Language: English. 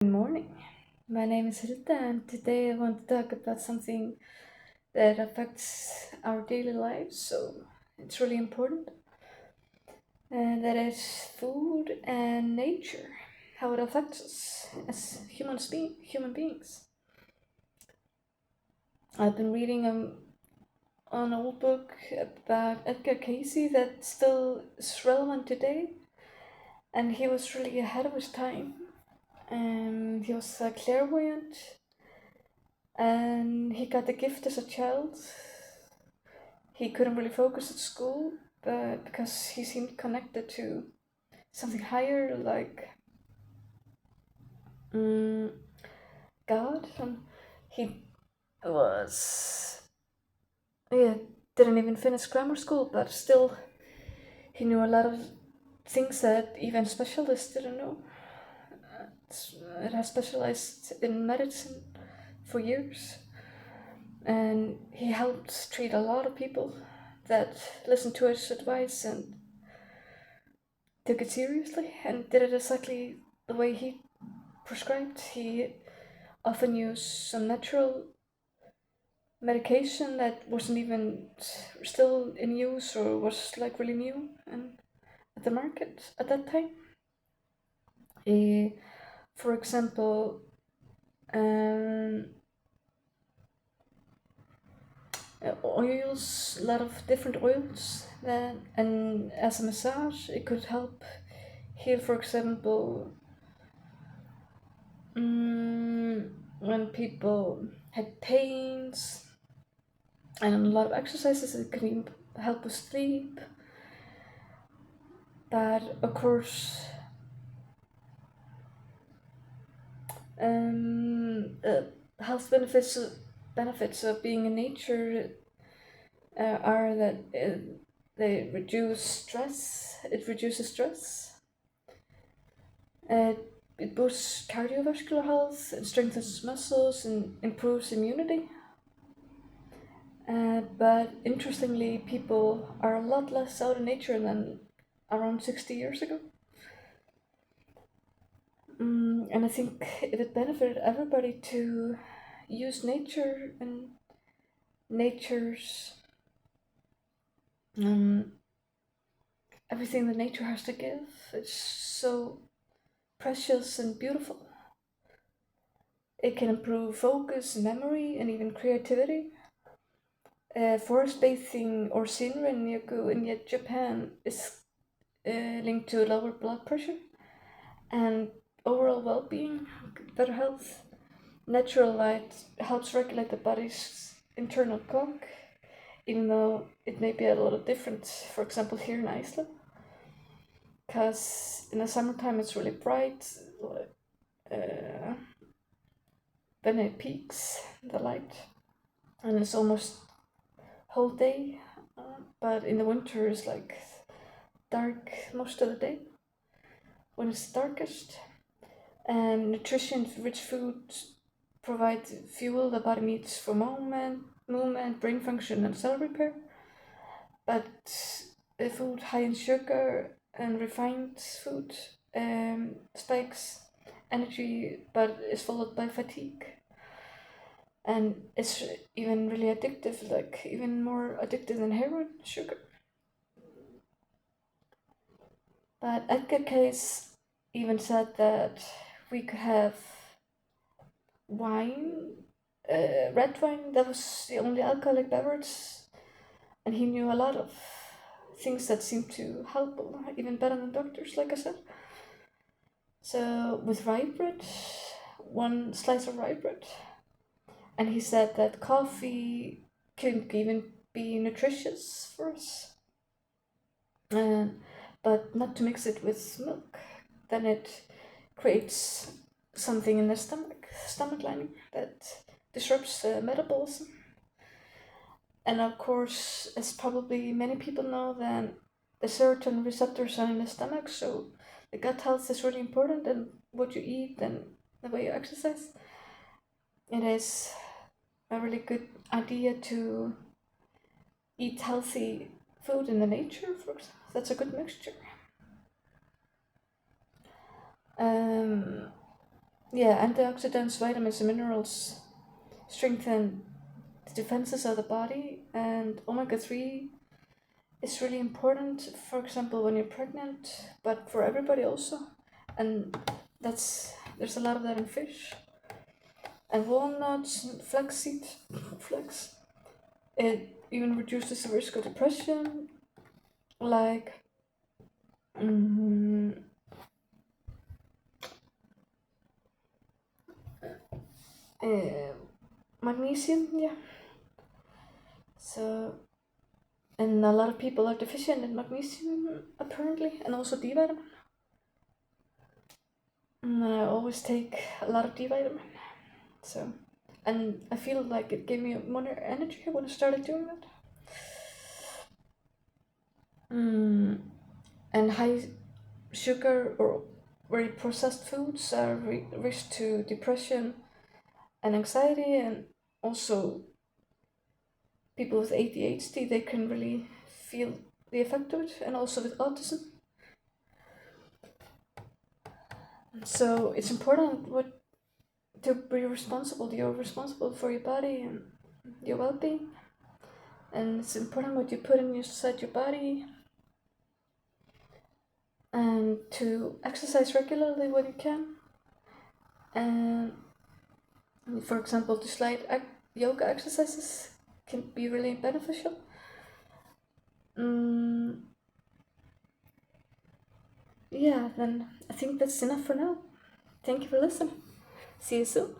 Good morning. My name is Hilda, and today I want to talk about something that affects our daily lives, so it's really important. And that is food and nature, how it affects us as human beings. I've been reading an old book about Edgar Casey that still is relevant today, and he was really ahead of his time. He was a clairvoyant, and he got the gift as a child. He couldn't really focus at school, but because he seemed connected to something higher, like mm, God, and he was yeah didn't even finish grammar school, but still he knew a lot of things that even specialists didn't know. It has specialized in medicine for years, and he helped treat a lot of people that listened to his advice and took it seriously and did it exactly the way he prescribed. He often used some natural medication that wasn't even still in use or was like really new and at the market at that time. He, for example, um, oils, a lot of different oils that, and as a massage, it could help heal, for example, when people had pains, and a lot of exercises that can help with sleep. But of course, health benefits of being in nature are that they reduce stress. It reduces stress. Uh, it boosts cardiovascular health. It strengthens muscles and improves immunity. But interestingly, people are a lot less out in nature than around 60 years ago. And I think it benefited everybody to use nature and nature's um, everything that nature has to give. It's so precious and beautiful. It can improve focus, memory, and even creativity. Forest bathing or scenery in Japan is linked to lower blood pressure and overall well-being, better health. Natural light helps regulate the body's internal clock, even though it may be a little different, for example, here in Iceland. Because in the summertime it's really bright, uh, then it peaks, the light, and it's almost whole day. But in the winter it's like dark most of the day when it's darkest. And nutrition-rich foods provide fuel the body needs for movement, brain function, and cell repair. But a food high in sugar and refined food spikes energy, but is followed by fatigue. And it's even really addictive, like even more addictive than heroin, sugar. But Edgar Cayce even said that we could have wine, red wine, that was the only alcoholic beverage, and he knew a lot of things that seemed to help, even better than doctors, like I said. So with rye bread, one slice of rye bread, and he said that coffee can even be nutritious for us, but not to mix it with milk. Then it creates something in the stomach lining that disrupts metabolism. And of course, as probably many people know, then the serotonin receptors are in the stomach, so the gut health is really important, and what you eat and the way you exercise. It is a really good idea to eat healthy food in the nature, for example. That's a good mixture. Um, Yeah, antioxidants, vitamins, and minerals strengthen the defenses of the body, and omega-3 is really important, for example, when you're pregnant, but for everybody also. And there's a lot of that in fish. And walnuts, flaxseed, flax. It even reduces the risk of depression, like mm, uh, magnesium, yeah. So, and a lot of people are deficient in magnesium apparently, and also D vitamin. And I always take a lot of D vitamin. So, and I feel like it gave me more energy when I started doing that. And high sugar or very processed foods are risk to depression and anxiety, and also people with ADHD, they can really feel the effect of it, and also with autism. So it's important to be responsible. You're responsible for your body and your well-being, and it's important what you put inside your body, and to exercise regularly when you can. And for example, to slight yoga exercises can be really beneficial. Yeah, then I think that's enough for now. Thank you for listening. See you soon.